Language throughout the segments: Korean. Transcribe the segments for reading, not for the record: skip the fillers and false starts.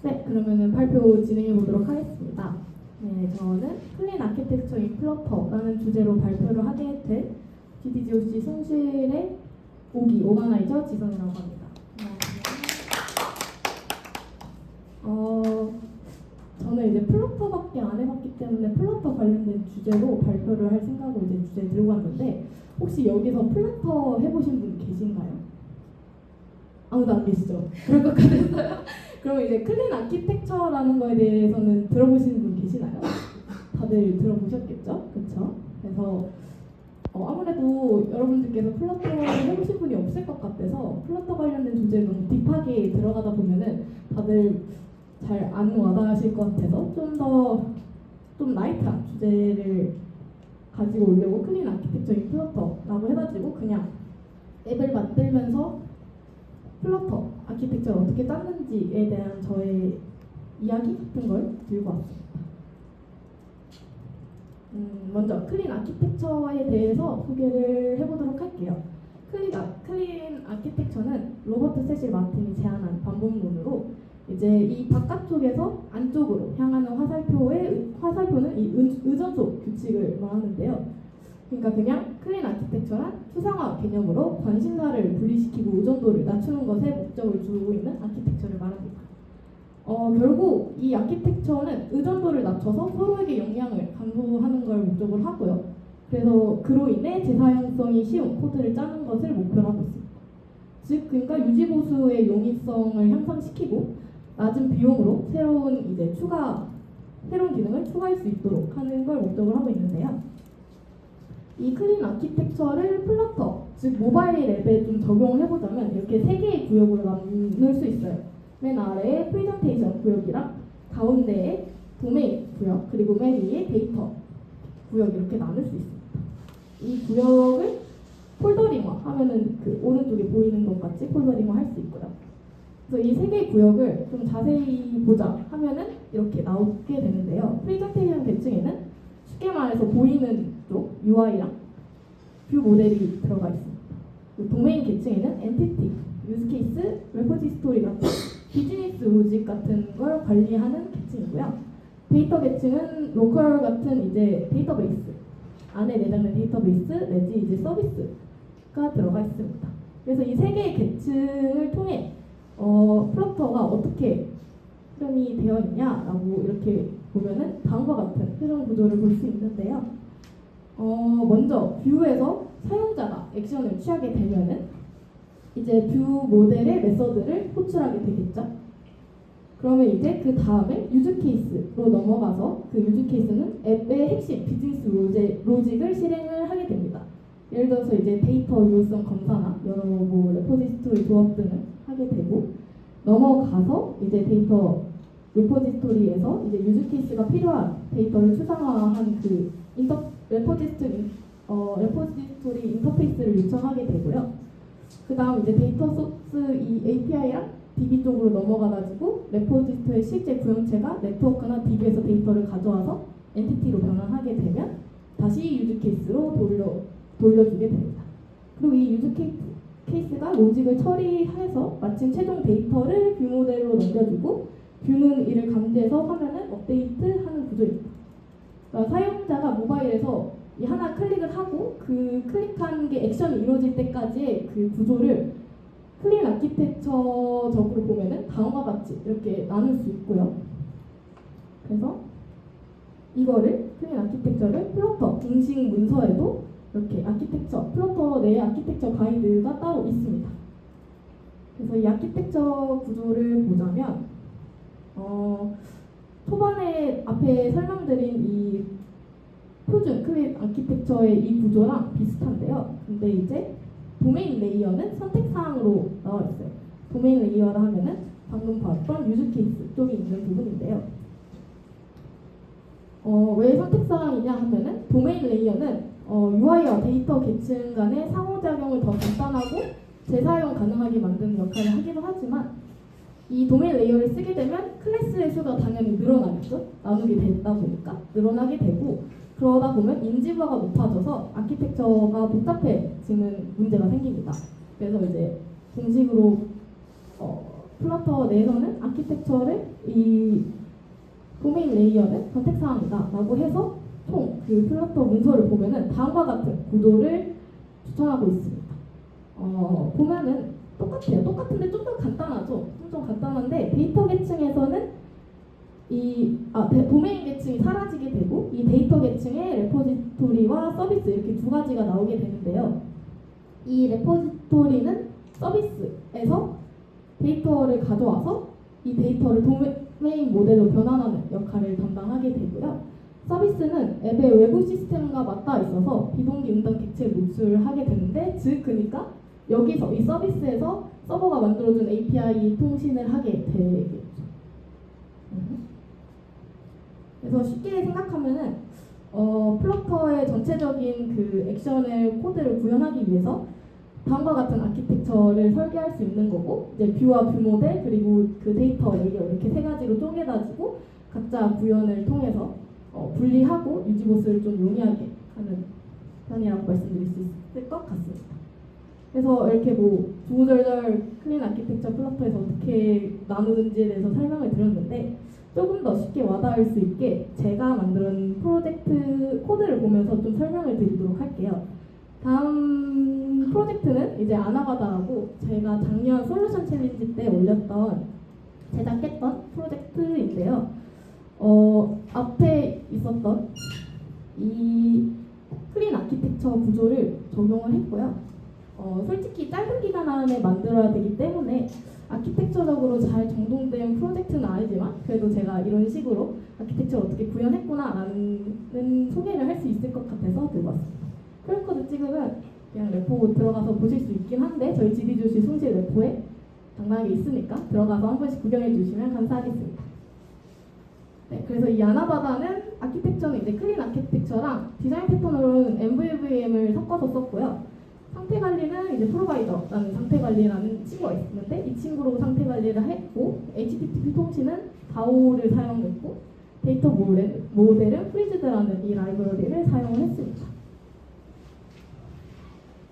네, 그러면은 발표 진행해 보도록 하겠습니다. 네, 저는 클린 아키텍처 인 플러터라는 주제로 발표를 하게 된 GDGOC 손실의 오가나이저 지선이라고 합니다. 저는 이제 플러터밖에 안 해봤기 때문에 플러터 관련된 주제로 발표를 할 생각으로 이제 주제 들고 왔는데, 혹시 여기서 플러터 해보신 분 계신가요? 아무도 안 계시죠? 그럴 것 같았어요. 그럼 이제 클린 아키텍처라는 거에 대해서는 들어보시는 분 계시나요? 다들 들어보셨겠죠? 그렇죠? 그래서 아무래도 여러분들께서 플러터를 해보신 분이 없을 것 같아서 플러터 관련된 주제에 너무 딥하게 들어가다 보면은 다들 잘 안 와닿으실 것 같아서 좀 라이트한 주제를 가지고 오려고 클린 아키텍처 인 플러터라고 해가지고 그냥 앱을 만들면서 플러터 아키텍처를 어떻게 짰는지에 대한 저의 이야기 같은 걸 들고 왔습니다. 먼저 클린 아키텍처에 대해서 소개를 해보도록 할게요. 클린 아키텍처는 로버트 세실 마틴이 제안한 반복론으로 이제 이 바깥쪽에서 안쪽으로 향하는 화살표는 이 의존속 규칙을 말하는데요. 그러니까 그냥 클린 아키텍처란 추상화 개념으로 관심사를 분리시키고 의존도를 낮추는 것에 목적을 두고 있는 아키텍처를 말합니다. 결국 이 아키텍처는 의존도를 낮춰서 서로에게 영향을 감소하는 걸 목적으로 하고요. 그래서 그로 인해 재사용성이 쉬운 코드를 짜는 것을 목표로 하고 있습니다. 즉, 그러니까 유지보수의 용이성을 향상시키고 낮은 비용으로 새로운 기능을 추가할 수 있도록 하는 걸 목적으로 하고 있는데요. 이 클린 아키텍처를 플러터, 즉 모바일 앱에 좀 적용을 해보자면 이렇게 세 개의 구역으로 나눌 수 있어요. 맨 아래에 프레젠테이션 구역이랑 가운데에 도메인 구역, 그리고 맨 위에 데이터 구역 이렇게 나눌 수 있습니다. 이 구역을 폴더링화 하면은 그 오른쪽에 보이는 것 같이 폴더링화 할 수 있고요. 그래서 이 세 개의 구역을 좀 자세히 보자 하면은 이렇게 나오게 되는데요. 프레젠테이션 계층에는 쉽게 말해서 보이는 쪽 UI랑 뷰 모델이 들어가 있습니다. 도메인 계층에는 엔티티, 유즈케이스, 레포지스토리 같은 비즈니스 로직 같은 걸 관리하는 계층이고요. 데이터 계층은 로컬 같은 이제 데이터베이스 안에 내장된 데이터베이스 내지 이제 서비스가 들어가 있습니다. 그래서 이 세 개의 계층을 통해 플러터가 어떻게 흐름이 되어 있냐라고 이렇게 보면은 다음과 같은 흐름 구조를 볼 수 있는데요. 먼저 뷰에서 사용자가 액션을 취하게 되면은 이제 뷰 모델의 메서드를 호출하게 되겠죠. 그러면 이제 그 다음에 유즈 케이스로 넘어가서 그 유즈 케이스는 앱의 핵심 비즈니스 로직을 실행을 하게 됩니다. 예를 들어서 이제 데이터 유효성 검사나 여러 레포지스토리 조합 등을 하게 되고, 넘어가서 이제 데이터 레포지스토리에서 이제 유즈 케이스가 필요한 데이터를 추상화한 그 레포지스토리 인터페이스를 요청하게 되고요. 그 다음 이제 데이터 소스 이 API랑 DB 쪽으로 넘어가가지고 레포지스토리의 실제 구형체가 네트워크나 DB에서 데이터를 가져와서 엔티티로 변환하게 되면 다시 유즈 케이스로 돌려주게 됩니다. 그리고 이 유즈 케이스가 로직을 처리해서 마침 최종 데이터를 뷰 모델로 넘겨주고 뷰는 이를 감지해서 화면을 업데이트하는 구조입니다. 그러니까 사용자가 모바일에서 이 하나 클릭을 하고 그 클릭한 게 액션이 이루어질 때까지의 그 구조를 클린 아키텍처적으로 보면은 다음과 같이 이렇게 나눌 수 있고요. 그래서 이거를 클린 아키텍처를 플러터 공식 문서에도 이렇게 플러터 내에 아키텍처 가이드가 따로 있습니다. 그래서 이 아키텍처 구조를 보자면 초반에 앞에 설명드린 이 표준 클린 아키텍처의 이 구조랑 비슷한데요. 근데 이제 도메인 레이어는 선택사항으로 나와 있어요. 도메인 레이어라 하면은 방금 봤던 유즈 케이스 쪽에 있는 부분인데요. 왜 선택사항이냐 하면은 도메인 레이어는 UI와 데이터 계층 간의 상호작용을 더 간단하고 재사용 가능하게 만드는 역할을 하기도 하지만, 이 도메인 레이어를 쓰게 되면 클래스의 수가 당연히 늘어나겠죠. 나누게 되다 보니까 늘어나게 되고, 그러다 보면 인지부하가 높아져서 아키텍처가 복잡해지는 문제가 생깁니다. 그래서 이제 공식으로 플러터 내에서는 아키텍처를 이 도메인 레이어는 선택사항이다 라고 해서 총 그 플러터 문서를 보면은 다음과 같은 구도를 추천하고 있습니다. 보면은 똑같아요. 똑같은데 좀 더 간단하죠. 좀 간단한데 데이터 계층에서는 도메인 계층이 사라지게 되고 이 데이터 계층의 레포지토리와 서비스 이렇게 두 가지가 나오게 되는데요. 이 레포지토리는 서비스에서 데이터를 가져와서 이 데이터를 도메인 모델로 변환하는 역할을 담당하게 되고요. 서비스는 앱의 외부 시스템과 맞닿아 있어서 비동기 응답 객체를 노출하게 되는데 그러니까 여기서 이 서비스에서 서버가 만들어준 API 통신을 하게 되겠죠. 그래서 쉽게 생각하면은 플러터의 전체적인 그 액션을 코드를 구현하기 위해서 다음과 같은 아키텍처를 설계할 수 있는 거고 이제 뷰와 뷰 모델 그리고 그 데이터 레이어 이렇게 세 가지로 쪼개가지고 각자 구현을 통해서 분리하고 유지 보수를 좀 용이하게 하는 편이라고 말씀드릴 수 있을 것 같습니다. 그래서 이렇게 뭐 구구절절 클린 아키텍처 플러터에서 어떻게 나누는지에 대해서 설명을 드렸는데 조금 더 쉽게 와닿을 수 있게 제가 만든 프로젝트 코드를 보면서 좀 설명을 드리도록 할게요. 다음 프로젝트는 이제 아나바다라고 제가 작년 솔루션 챌린지 때 제작했던 프로젝트인데요. 앞에 있었던 이 클린 아키텍처 구조를 적용을 했고요. 솔직히 짧은 기간 안에 만들어야 되기 때문에 아키텍처적으로 잘 정돈된 프로젝트는 아니지만 그래도 제가 이런 식으로 아키텍처를 어떻게 구현했구나라는 소개를 할 수 있을 것 같아서 들고 왔습니다. QR 코드 찍으면 그냥 레포 들어가서 보실 수 있긴 한데 저희 GD조시 숭실 레포에 당당하게 있으니까 들어가서 한 번씩 구경해 주시면 감사하겠습니다. 네, 그래서 이 아나바다는 아키텍처는 이제 클린 아키텍처랑 디자인 패턴으로는 MVVM을 섞어서 썼고요. 상태 관리는 이제 프로바이더라는 상태 관리라는 친구가 있는데 이 친구로 상태 관리를 했고 HTTP 통신은 DAO를 사용했고 데이터 모델은 프리즈드라는 이 라이브러리를 사용을 했습니다.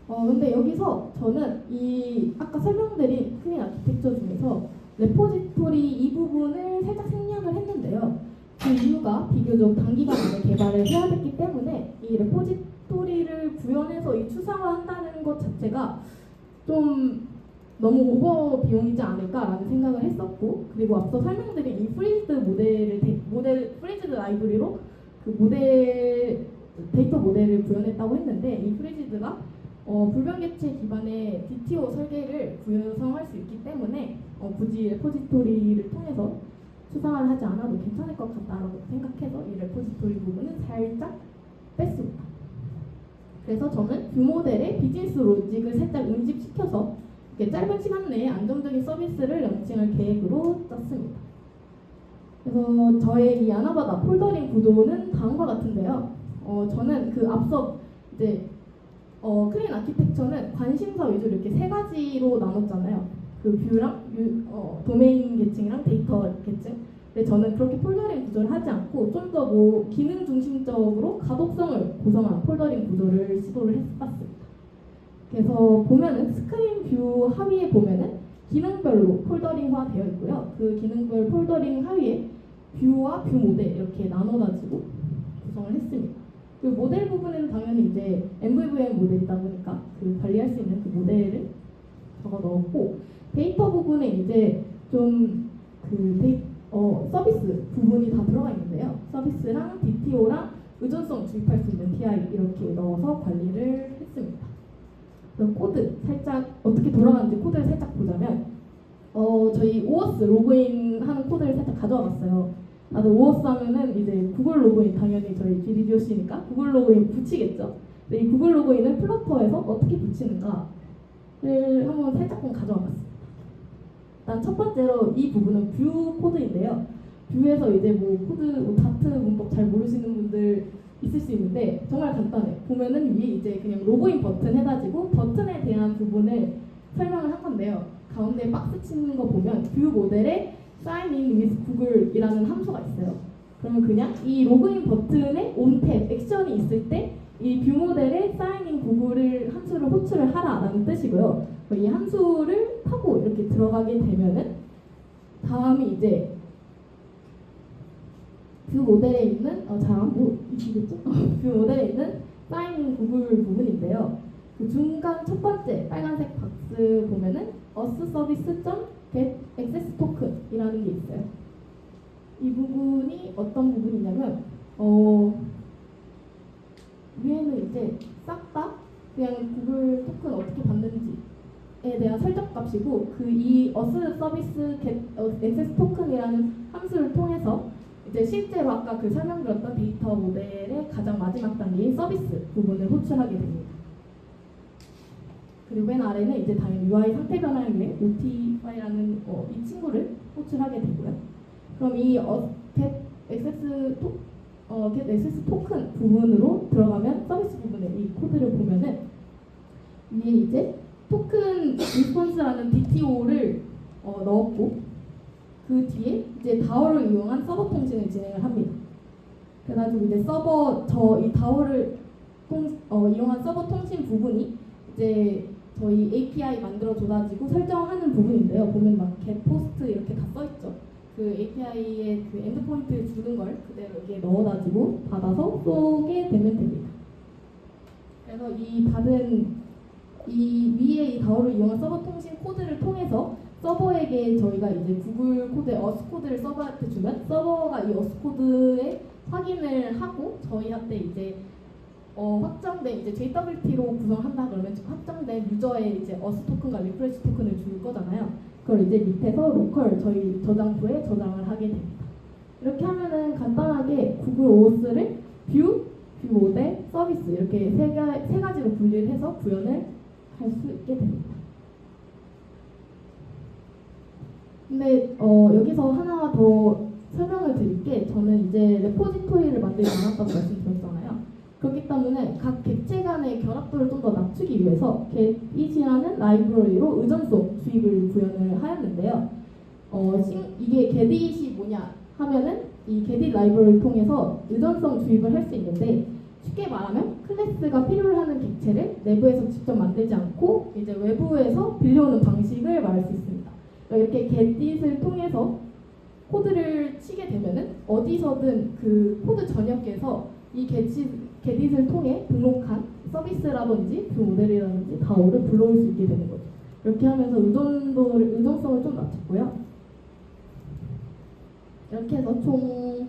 근데 여기서 저는 이 아까 설명드린 클린 아키텍처 중에서 레포지토리 이 부분을 살짝 생략을 했는데요. 그 이유가 비교적 단기간 안에 개발을 해야 됐기 때문에 이 레포지토리를 구현해서 이 추상화한다는 것 자체가 좀 너무 오버 비용이지 않을까라는 생각을 했었고 그리고 앞서 설명드린 이 프리즈드 라이브러리로 그 데이터 모델을 구현했다고 했는데 이 프리즈드가 불변개체 기반의 DTO 설계를 구성할 수 있기 때문에 굳이 레포지토리를 통해서 추상화를 하지 않아도 괜찮을 것 같다라고 생각해서 이 레포지토리 부분은 살짝 뺐습니다. 그래서 저는 뷰 모델의 비즈니스 로직을 살짝 응집시켜서 이렇게 짧은 시간 내에 안정적인 서비스를 런칭할 계획으로 짰습니다. 그래서 저의 이 아나바다 폴더링 구조는 다음과 같은데요. 저는 그 앞서 이제 클린 아키텍처는 관심사 위주로 이렇게 세 가지로 나눴잖아요. 그 뷰랑 도메인 계층이랑 데이터 계층. 근데 저는 그렇게 폴더링 구조를 하지 않고 좀 더 뭐 기능 중심적으로 가독성을 고정한 폴더링 구조를 시도를 해봤습니다. 그래서 보면은 스크린 뷰 하위에 보면은 기능별로 폴더링화 되어 있고요. 그 기능별 폴더링 하위에 뷰와 뷰 모델 이렇게 나눠가지고 구성을 했습니다. 그 모델 부분에는 당연히 이제 MVVM 모델이다 보니까 그 관리할 수 있는 그 모델을 적어 넣었고 데이터 부분에 이제 좀 서비스 부분이 다 들어가 있는데요. 서비스랑 DTO랑 의존성 주입할 수 있는 TI 이렇게 넣어서 관리를 했습니다. 그럼 코드 살짝 어떻게 돌아가는지 코드를 살짝 보자면 저희 오어스 로그인 하는 코드를 살짝 가져와 봤어요. 다들 오어스 하면은 이제 구글 로그인 당연히 저희 GDDOC니까 구글 로그인 붙이겠죠. 근데 이 구글 로그인을 플러터에서 어떻게 붙이는가를 한번 살짝 가져와 봤습니다. 일단 첫 번째로 이 부분은 뷰 코드인데요. 뷰에서 이제 뭐 코드 다트 문법 잘 모르시는 분들 있을 수 있는데 정말 간단해. 보면은 위에 이제 그냥 로그인 버튼 해가지고 버튼에 대한 부분을 설명을 한 건데요. 가운데 박스 치는 거 보면 뷰 모델에 sign in with Google이라는 함수가 있어요. 그러면 그냥 이 로그인 버튼에 온탭 액션이 있을 때 이 뷰 모델에 sign in Google을 함수를 호출을 하라라는 뜻이고요. 이 함수를 타고 이렇게 들어가게 되면은 다음이 이제 그 모델에 있는 잘안 보이시겠죠? 그 모델에 있는 사인 구글 부분인데요. 그 중간 첫 번째 빨간색 박스 보면은 usservice.get access token이라는 게 있어요. 이 부분이 어떤 부분이냐면 위에는 이제 싹 다 그냥 구글 토큰 어떻게 받는지에 대한 설정 값이고 그 이 usservice.get access token이라는 함수를 통해서 이제 실제로 아까 그 설명드렸던 데이터 모델의 가장 마지막 단계인 서비스 부분을 호출하게 됩니다. 그리고 맨 아래는 이제 당연히 UI 상태 변화를 위해 notify라는 이 친구를 호출하게 되고요. 그럼 이 get access token 부분으로 들어가면 서비스 부분에 이 코드를 보면은 위에 이제 토큰 리스폰스라는 DTO를 넣었고 그 뒤에 이제 다오를 이용한 서버 통신을 진행을 합니다. 그래가지고 이제 이 다오를 이용한 서버 통신 부분이 이제 저희 API 만들어 줘가지고 설정하는 부분인데요. 보면 막 get post 이렇게 다 써있죠. 그 API에 그 엔드포인트 주는 걸 그대로 여기에 넣어가지고 받아서 쏘게 되면 됩니다. 그래서 이 받은 이 위에 이 다오를 이용한 서버 통신 코드를 통해서 서버에게 저희가 이제 구글 코드의 어스 코드를 서버한테 주면 서버가 이 어스 코드에 확인을 하고 저희한테 이제 확정된 이제 JWT로 구성한다 그러면 확정된 유저의 이제 어스 토큰과 리프레시 토큰을 줄 거잖아요. 그걸 이제 밑에서 로컬 저희 저장소에 저장을 하게 됩니다. 이렇게 하면은 간단하게 구글 OS를 뷰 모델, 서비스 이렇게 세 가지로 분리를 해서 구현을 할 수 있게 됩니다. 근데 여기서 하나 더 설명을 드릴게 저는 이제 레포지토리를 만들지 않았다고 말씀드렸잖아요. 그렇기 때문에 각 객체 간의 결합도를 좀 더 낮추기 위해서 getit이라는 라이브러리로 의존성 주입을 구현을 하였는데요. 이게 getit이 뭐냐 하면은 이 getit 라이브러리를 통해서 의존성 주입을 할 수 있는데 쉽게 말하면 클래스가 필요로 하는 객체를 내부에서 직접 만들지 않고 이제 외부에서 빌려오는 방식을 말할 수 있습니다. 이렇게 getit을 통해서 코드를 치게 되면은 어디서든 그 코드 전역에서 이 getit을 통해 등록한 서비스라든지 그 모델이라든지 다오를 불러올 수 있게 되는 거죠. 이렇게 하면서 의존성을 좀 낮췄고요. 이렇게 해서 총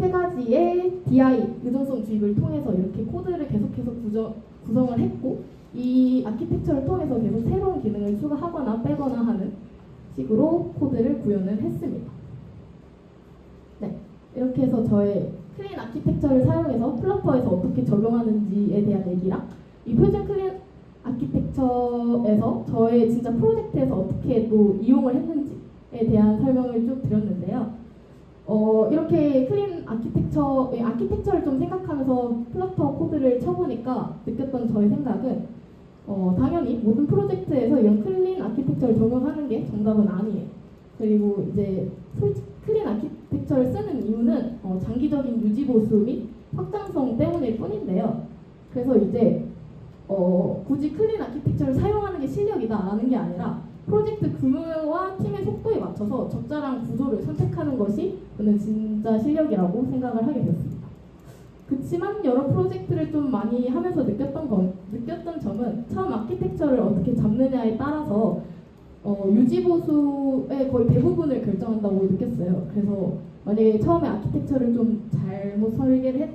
3가지의 DI 의존성 주입을 통해서 이렇게 코드를 계속해서 구성을 했고 이 아키텍처를 통해서 계속 새로운 기능을 추가하거나 빼거나 하는 식으로 코드를 구현을 했습니다. 네, 이렇게 해서 저의 클린 아키텍처를 사용해서 플러터에서 어떻게 적용하는지에 대한 얘기랑 이 표준 클린 아키텍처에서 저의 진짜 프로젝트에서 어떻게 또 이용을 했는지에 대한 설명을 쭉 드렸는데요. 이렇게 클린 아키텍처를 좀 생각하면서 플러터 코드를 쳐보니까 느꼈던 저의 생각은 당연히 모든 프로젝트에서 이런 클린 아키텍처를 적용하는 게 정답은 아니에요. 그리고 이제 클린 아키텍처를 쓰는 이유는 장기적인 유지 보수 및 확장성 때문일 뿐인데요. 그래서 이제 굳이 클린 아키텍처를 사용하는 게 실력이다라는 게 아니라 프로젝트 규모와 팀의 속도에 맞춰서 적절한 구조를 선택하는 것이 저는 진짜 실력이라고 생각을 하게 되었습니다. 그렇지만 여러 프로젝트를 좀 많이 하면서 느꼈던 점은 처음 아키텍처를 어떻게 잡느냐에 따라서 유지보수의 거의 대부분을 결정한다고 느꼈어요. 그래서 만약에 처음에 아키텍처를 좀 잘못 설계를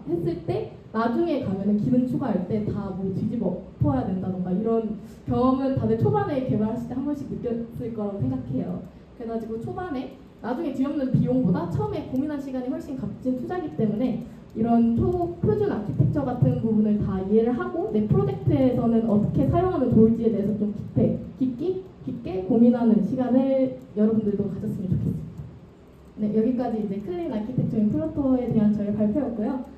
했을 때 나중에 가면은 기능 추가할 때 다 뭐 뒤집어 엎어야 된다던가 이런 경험은 다들 초반에 개발하실 때 한 번씩 느꼈을 거라고 생각해요. 그래가지고 초반에 나중에 뒤엎는 비용보다 처음에 고민한 시간이 훨씬 값진 투자이기 때문에 이런 표준 아키텍처 같은 부분을 다 이해를 하고 내 프로젝트에서는 어떻게 사용하면 좋을지에 대해서 좀 깊게 고민하는 시간을 여러분들도 가졌으면 좋겠습니다. 네, 여기까지 이제 클린 아키텍처인 플러터에 대한 저의 발표였고요.